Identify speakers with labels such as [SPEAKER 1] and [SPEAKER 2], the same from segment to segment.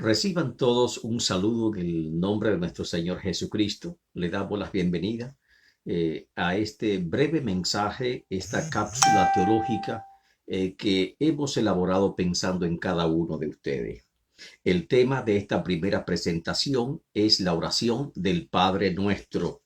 [SPEAKER 1] Reciban todos un saludo en el nombre de nuestro Señor Jesucristo. Le damos la bienvenida a este breve mensaje, esta cápsula teológica que hemos elaborado pensando en cada uno de ustedes. El tema de esta primera presentación es la oración del Padre Nuestro,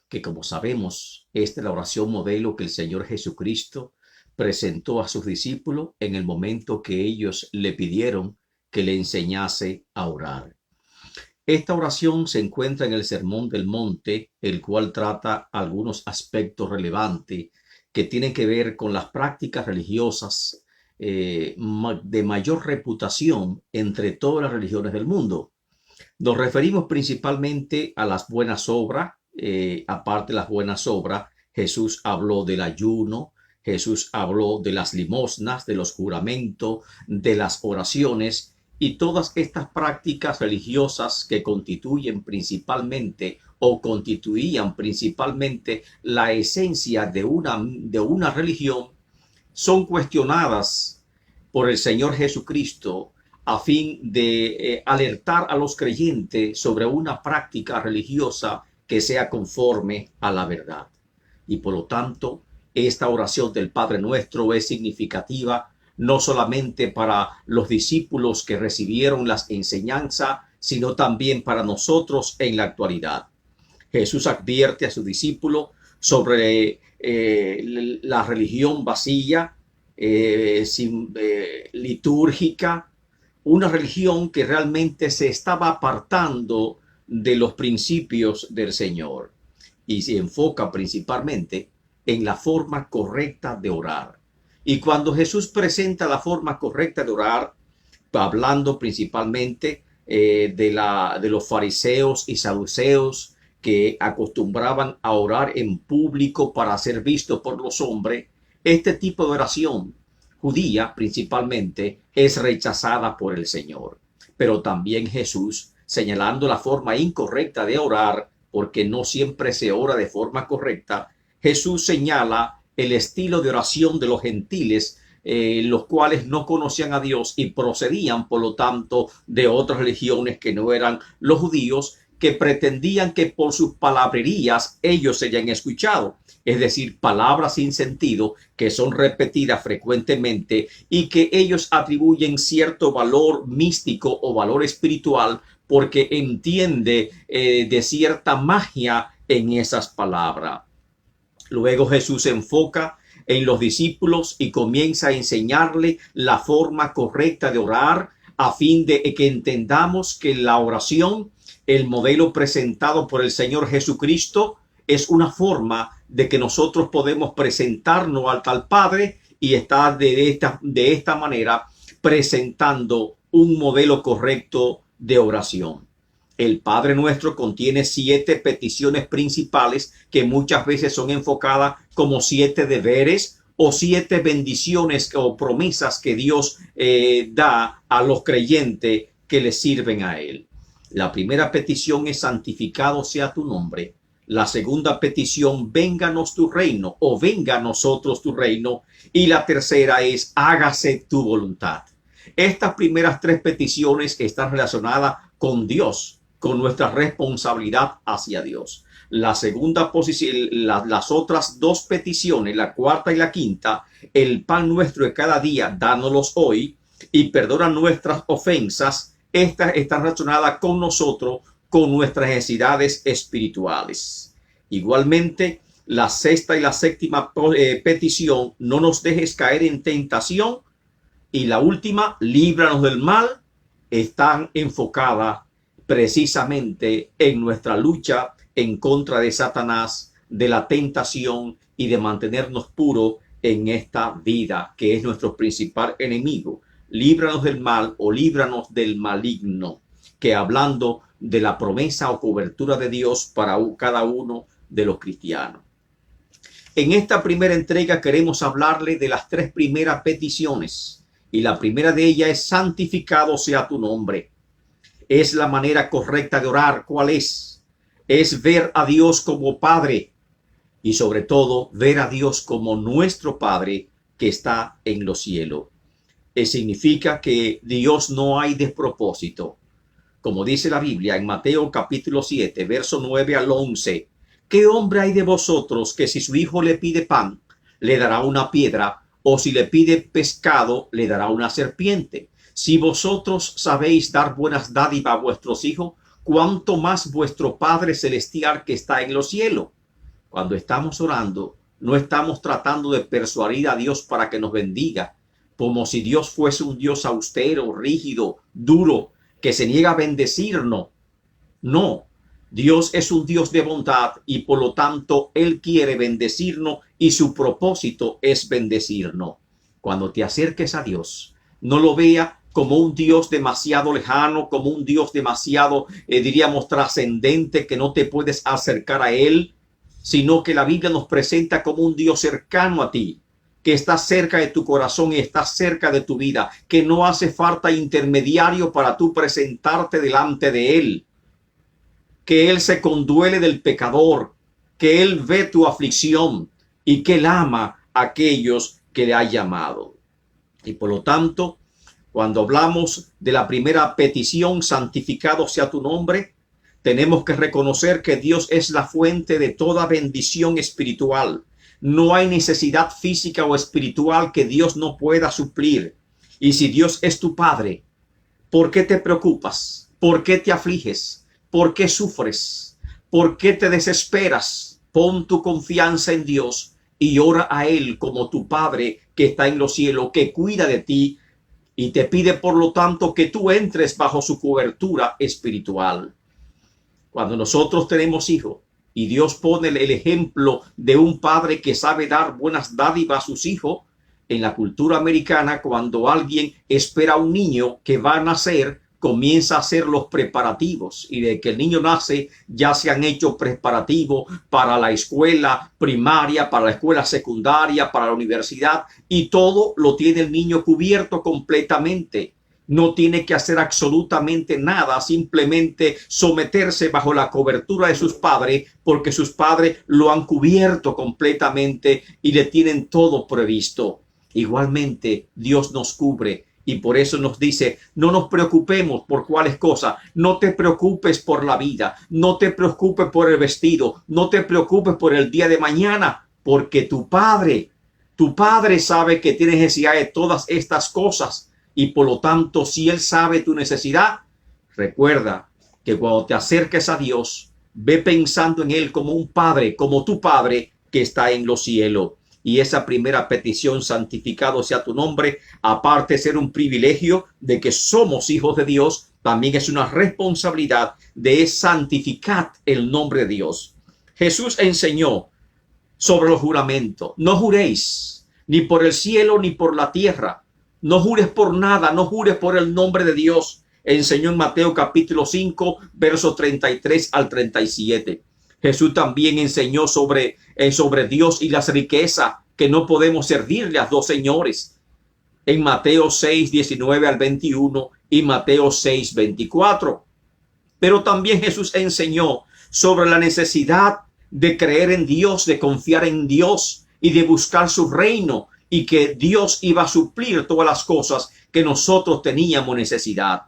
[SPEAKER 1] que como sabemos, esta es la oración modelo que el Señor Jesucristo presentó a sus discípulos en el momento que ellos le pidieron que le enseñase a orar. Esta oración se encuentra en el Sermón del Monte, el cual trata algunos aspectos relevantes que tienen que ver con las prácticas religiosas de mayor reputación entre todas las religiones del mundo. Nos referimos principalmente a las buenas obras. Aparte de las buenas obras, Jesús habló del ayuno, Jesús habló de las limosnas, de los juramentos, de las oraciones y todas estas prácticas religiosas que constituyen principalmente o constituían principalmente la esencia de una religión, son cuestionadas por el Señor Jesucristo a fin de alertar a los creyentes sobre una práctica religiosa que sea conforme a la verdad. Y por lo tanto, esta oración del Padre Nuestro es significativa no solamente para los discípulos que recibieron las enseñanzas, sino también para nosotros en la actualidad. Jesús advierte a sus discípulos sobre la religión vacía, litúrgica, una religión que realmente se estaba apartando de los principios del Señor y se enfoca principalmente en la forma correcta de orar. Y cuando Jesús presenta la forma correcta de orar, hablando principalmente de los fariseos y saduceos que acostumbraban a orar en público para ser visto por los hombres, este tipo de oración judía principalmente es rechazada por el Señor. Pero también Jesús, señalando la forma incorrecta de orar, porque no siempre se ora de forma correcta, Jesús señala el estilo de oración de los gentiles, los cuales no conocían a Dios y procedían, por lo tanto, de otras religiones que no eran los judíos, que pretendían que por sus palabrerías ellos se hayan escuchado, es decir, palabras sin sentido que son repetidas frecuentemente y que ellos atribuyen cierto valor místico o valor espiritual porque entiende de cierta magia en esas palabras. Luego Jesús se enfoca en los discípulos y comienza a enseñarle la forma correcta de orar a fin de que entendamos que la oración, el modelo presentado por el Señor Jesucristo, es una forma de que nosotros podemos presentarnos al Padre y estar de esta manera presentando un modelo correcto de oración. El Padre Nuestro contiene 7 peticiones principales que muchas veces son enfocadas como 7 deberes o 7 bendiciones o promesas que Dios da a los creyentes que le sirven a Él. La primera petición es: santificado sea tu nombre. La segunda petición: vénganos tu reino o venga a nosotros tu reino. Y la tercera es: hágase tu voluntad. Estas primeras 3 peticiones están relacionadas con Dios, con nuestra responsabilidad hacia Dios. La segunda posición, las otras 2 peticiones, la cuarta y la quinta: el pan nuestro de cada día, dánoslos hoy, y perdona nuestras ofensas. Estas están relacionadas con nosotros, con nuestras necesidades espirituales. Igualmente, la sexta y la séptima petición: no nos dejes caer en tentación. Y la última: líbranos del mal, están enfocadas precisamente en nuestra lucha en contra de Satanás, de la tentación y de mantenernos puros en esta vida, que es nuestro principal enemigo. Líbranos del mal o líbranos del maligno, que hablando de la promesa o cobertura de Dios para cada uno de los cristianos. En esta primera entrega queremos hablarle de las 3 primeras peticiones, y la primera de ellas es: santificado sea tu nombre. Es la manera correcta de orar. ¿Cuál es? Es ver a Dios como Padre y sobre todo ver a Dios como nuestro Padre que está en los cielos. Significa que Dios no hay despropósito. como dice la Biblia en Mateo capítulo 7, verso 9 al 11. ¿Qué hombre hay de vosotros que si su hijo le pide pan, le dará una piedra, o si le pide pescado, le dará una serpiente? Si vosotros sabéis dar buenas dádivas a vuestros hijos, ¿cuánto más vuestro Padre Celestial que está en los cielos? Cuando estamos orando, no estamos tratando de persuadir a Dios para que nos bendiga, como si Dios fuese un Dios austero, rígido, duro, que se niega a bendecirnos. No, Dios es un Dios de bondad y por lo tanto Él quiere bendecirnos y su propósito es bendecirnos. Cuando te acerques a Dios, no lo vea como un Dios demasiado lejano, como un Dios demasiado, diríamos, trascendente, que no te puedes acercar a Él, sino que la Biblia nos presenta como un Dios cercano a ti, que está cerca de tu corazón y está cerca de tu vida, que no hace falta intermediario para tú presentarte delante de Él, que Él se conduele del pecador, que Él ve tu aflicción y que Él ama a aquellos que le ha llamado. Y por lo tanto, cuando hablamos de la primera petición, santificado sea tu nombre, tenemos que reconocer que Dios es la fuente de toda bendición espiritual. No hay necesidad física o espiritual que Dios no pueda suplir. Y si Dios es tu Padre, ¿por qué te preocupas? ¿Por qué te afliges? ¿Por qué sufres? ¿Por qué te desesperas? Pon tu confianza en Dios y ora a Él como tu Padre que está en los cielos, que cuida de ti y te pide por lo tanto que tú entres bajo su cobertura espiritual. Cuando nosotros tenemos hijos y Dios pone el ejemplo de un padre que sabe dar buenas dádivas a sus hijos, en la cultura americana, cuando alguien espera a un niño que va a nacer, comienza a hacer los preparativos, y de que el niño nace ya se han hecho preparativos para la escuela primaria, para la escuela secundaria, para la universidad, y todo lo tiene el niño cubierto completamente. No tiene que hacer absolutamente nada, simplemente someterse bajo la cobertura de sus padres, porque sus padres lo han cubierto completamente y le tienen todo previsto. Igualmente, Dios nos cubre. Y por eso nos dice, no nos preocupemos por cuáles cosas, no te preocupes por la vida, no te preocupes por el vestido, no te preocupes por el día de mañana, porque tu Padre sabe que tienes necesidad de todas estas cosas. Y por lo tanto, si Él sabe tu necesidad, recuerda que cuando te acerques a Dios, ve pensando en Él como un Padre, como tu Padre que está en los cielos. Y esa primera petición, santificado sea tu nombre, aparte de ser un privilegio de que somos hijos de Dios, también es una responsabilidad de santificar el nombre de Dios. Jesús enseñó sobre los juramentos. No juréis ni por el cielo ni por la tierra. No jures por nada, no jures por el nombre de Dios. Enseñó en Mateo capítulo 5, versos 33 al 37. Jesús también enseñó sobre Dios y las riquezas, que no podemos servirle a dos señores. En Mateo 6, 19 al 21 y Mateo 6, 24. Pero también Jesús enseñó sobre la necesidad de creer en Dios, de confiar en Dios y de buscar su reino, y que Dios iba a suplir todas las cosas que nosotros teníamos necesidad.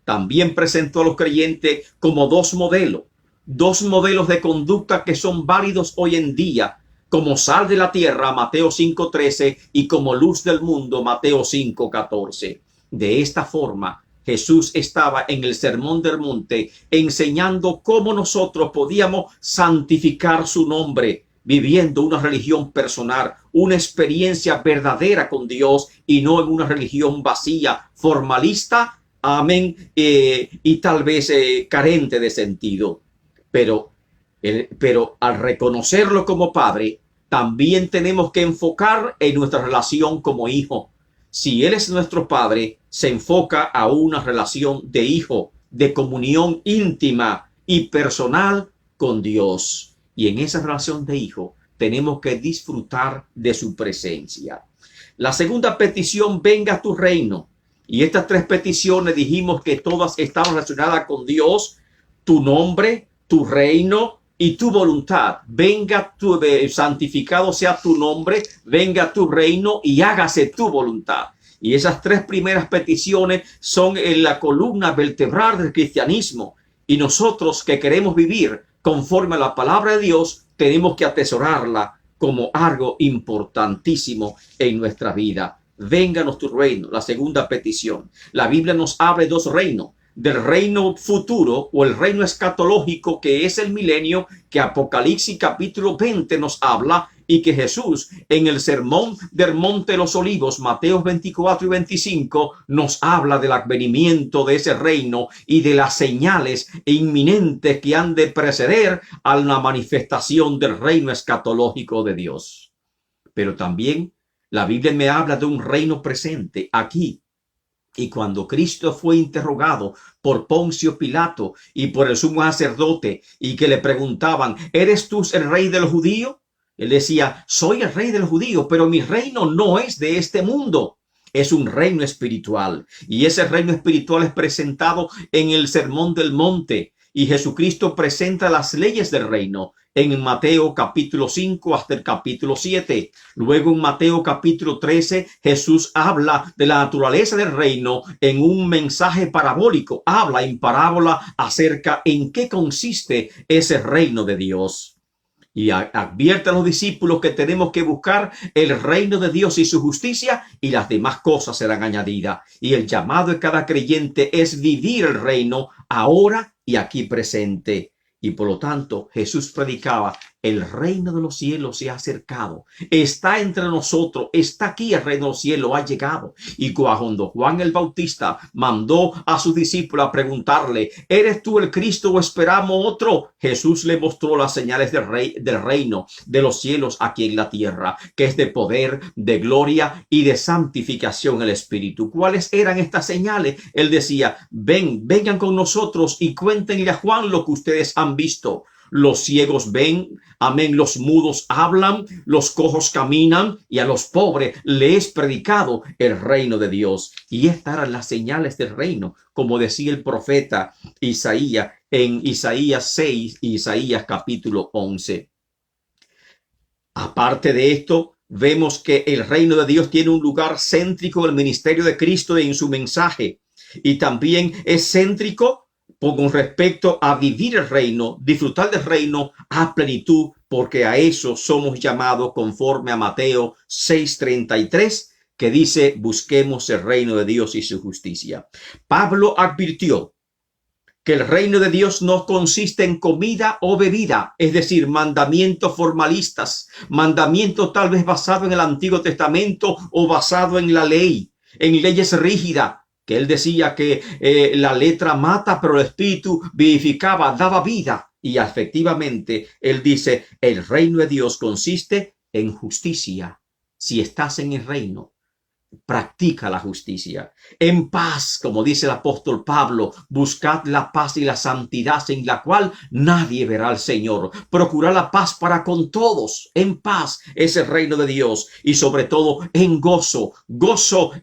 [SPEAKER 1] También presentó a los creyentes como dos modelos de conducta que son válidos hoy en día, como sal de la tierra, Mateo 5:13, y como luz del mundo, Mateo 5:14. De esta forma, Jesús estaba en el Sermón del Monte enseñando cómo nosotros podíamos santificar su nombre, viviendo una religión personal, una experiencia verdadera con Dios y no en una religión vacía, formalista, amén, y tal vez carente de sentido. Pero al reconocerlo como Padre, también tenemos que enfocar en nuestra relación como hijo. Si Él es nuestro Padre, se enfoca a una relación de hijo, de comunión íntima y personal con Dios. Y en esa relación de hijo tenemos que disfrutar de su presencia. La segunda petición, venga a tu reino. Y estas tres peticiones dijimos que todas estaban relacionadas con Dios, tu nombre, tu reino y tu voluntad. Venga santificado sea tu nombre, venga tu reino y hágase tu voluntad. Y esas tres primeras peticiones son en la columna vertebral del cristianismo. Y nosotros que queremos vivir conforme a la palabra de Dios, tenemos que atesorarla como algo importantísimo en nuestra vida. Vénganos tu reino, la segunda petición. La Biblia nos habla de dos reinos, del reino futuro o el reino escatológico, que es el milenio, que Apocalipsis capítulo 20 nos habla, y que Jesús en el sermón del Monte de los Olivos, Mateo 24 y 25, nos habla del advenimiento de ese reino y de las señales inminentes que han de preceder a la manifestación del reino escatológico de Dios. Pero también la Biblia me habla de un reino presente aquí. Y cuando Cristo fue interrogado por Poncio Pilato y por el sumo sacerdote, y que le preguntaban, ¿eres tú el rey de los judíos? Él decía, soy el rey de los judíos, pero mi reino no es de este mundo. Es un reino espiritual. Y ese reino espiritual es presentado en el Sermón del Monte. Y Jesucristo presenta las leyes del reino en Mateo capítulo 5 hasta el capítulo 7. Luego en Mateo capítulo 13, Jesús habla de la naturaleza del reino en un mensaje parabólico. Habla en parábola acerca en qué consiste ese reino de Dios. Y advierte a los discípulos que tenemos que buscar el reino de Dios y su justicia, y las demás cosas serán añadidas. Y el llamado de cada creyente es vivir el reino ahora y aquí presente. Y por lo tanto, Jesús predicaba, el reino de los cielos se ha acercado, está entre nosotros, está aquí, el reino de los cielos ha llegado. Y cuando Juan el Bautista mandó a sus discípulos a preguntarle, ¿eres tú el Cristo o esperamos otro? Jesús le mostró las señales del reino de los cielos aquí en la tierra, que es de poder, de gloria y de santificación el Espíritu. ¿Cuáles eran estas señales? Él decía, vengan con nosotros y cuéntenle a Juan lo que ustedes han visto. Los ciegos ven, amén, los mudos hablan, los cojos caminan, y a los pobres les es predicado el reino de Dios. Y estas eran las señales del reino, como decía el profeta Isaías en Isaías 6 y Isaías capítulo 11. Aparte de esto, vemos que el reino de Dios tiene un lugar céntrico en el ministerio de Cristo y en su mensaje. Y también es céntrico con respecto a vivir el reino, disfrutar del reino a plenitud, porque a eso somos llamados conforme a Mateo 6:33, que dice, busquemos el reino de Dios y su justicia. Pablo advirtió que el reino de Dios no consiste en comida o bebida, es decir, mandamientos formalistas, mandamientos tal vez basados en el Antiguo Testamento o basado en la ley, en leyes rígidas, que él decía que la letra mata, pero el espíritu vivificaba, daba vida. Y efectivamente, él dice, el reino de Dios consiste en justicia. Si estás en el reino, practica la justicia. En paz, como dice el apóstol Pablo, buscad la paz y la santidad, en la cual nadie verá al Señor. Procurad la paz para con todos. En paz es el reino de Dios, y sobre todo en gozo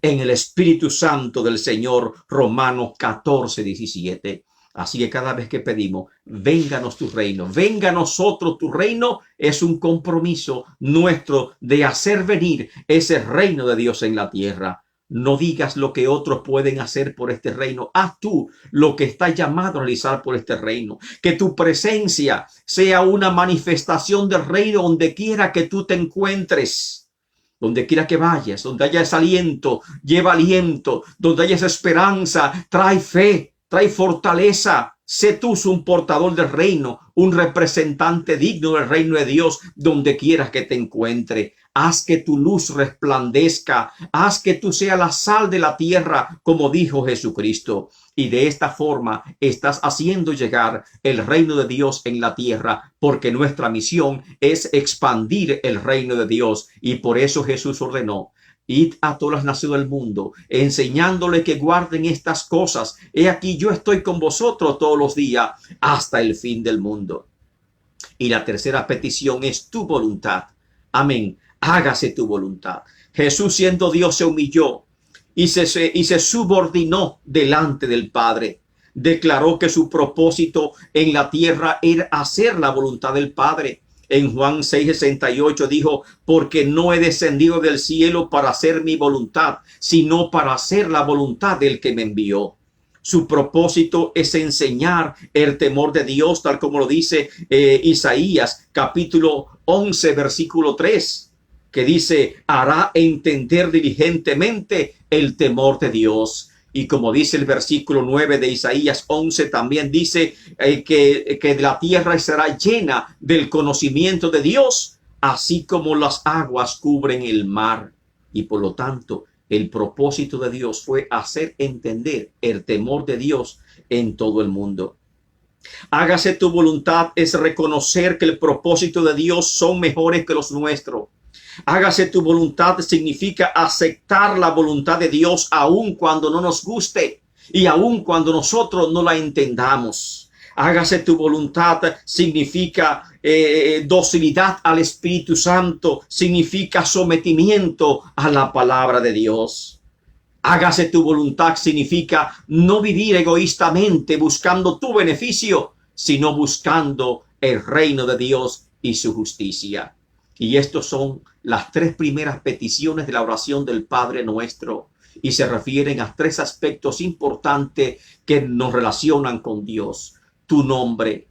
[SPEAKER 1] en el Espíritu Santo del Señor. Romanos 14:17. Así que cada vez que pedimos, vénganos tu reino, venga a nosotros tu reino, es un compromiso nuestro de hacer venir ese reino de Dios en la tierra. No digas lo que otros pueden hacer por este reino. Haz tú lo que estás llamado a realizar por este reino. Que tu presencia sea una manifestación del reino donde quiera que tú te encuentres. Donde quiera que vayas, donde hayas aliento, lleva aliento. Donde hayas esperanza, trae fe. Trae fortaleza. Sé tú un portador del reino, un representante digno del reino de Dios donde quieras que te encuentre. Haz que tu luz resplandezca. Haz que tú seas la sal de la tierra, como dijo Jesucristo. Y de esta forma estás haciendo llegar el reino de Dios en la tierra, porque nuestra misión es expandir el reino de Dios. Y por eso Jesús ordenó, id a todas las naciones del mundo, enseñándole que guarden estas cosas. He aquí, yo estoy con vosotros todos los días hasta el fin del mundo. Y la tercera petición es tu voluntad. Amén. Hágase tu voluntad. Jesús, siendo Dios, se humilló y se subordinó delante del Padre. Declaró que su propósito en la tierra era hacer la voluntad del Padre. En Juan 6:68 dijo, porque no he descendido del cielo para hacer mi voluntad, sino para hacer la voluntad del que me envió. Su propósito es enseñar el temor de Dios, tal como lo dice Isaías capítulo 11, versículo 3, que dice, hará entender diligentemente el temor de Dios. Y como dice el versículo 9 de Isaías 11, también dice que la tierra será llena del conocimiento de Dios, así como las aguas cubren el mar. Y por lo tanto, el propósito de Dios fue hacer entender el temor de Dios en todo el mundo. Hágase tu voluntad es reconocer que el propósito de Dios son mejores que los nuestros. Hágase tu voluntad significa aceptar la voluntad de Dios aun cuando no nos guste y aun cuando nosotros no la entendamos. Hágase tu voluntad significa docilidad al Espíritu Santo, significa sometimiento a la palabra de Dios. Hágase tu voluntad significa no vivir egoístamente buscando tu beneficio, sino buscando el reino de Dios y su justicia. Y estos son las tres primeras peticiones de la oración del Padre Nuestro, y se refieren a tres aspectos importantes que nos relacionan con Dios: tu nombre,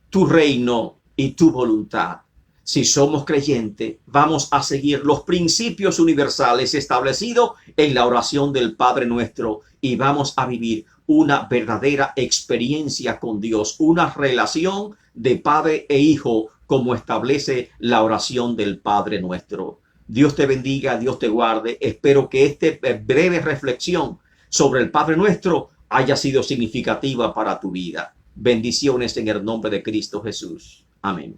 [SPEAKER 1] tu reino y tu voluntad. Si somos creyentes, vamos a seguir los principios universales establecidos en la oración del Padre Nuestro y vamos a vivir una verdadera experiencia con Dios, una relación de padre e hijo como establece la oración del Padre Nuestro. Dios te bendiga, Dios te guarde. Espero que esta breve reflexión sobre el Padre Nuestro haya sido significativa para tu vida. Bendiciones en el nombre de Cristo Jesús. Amén.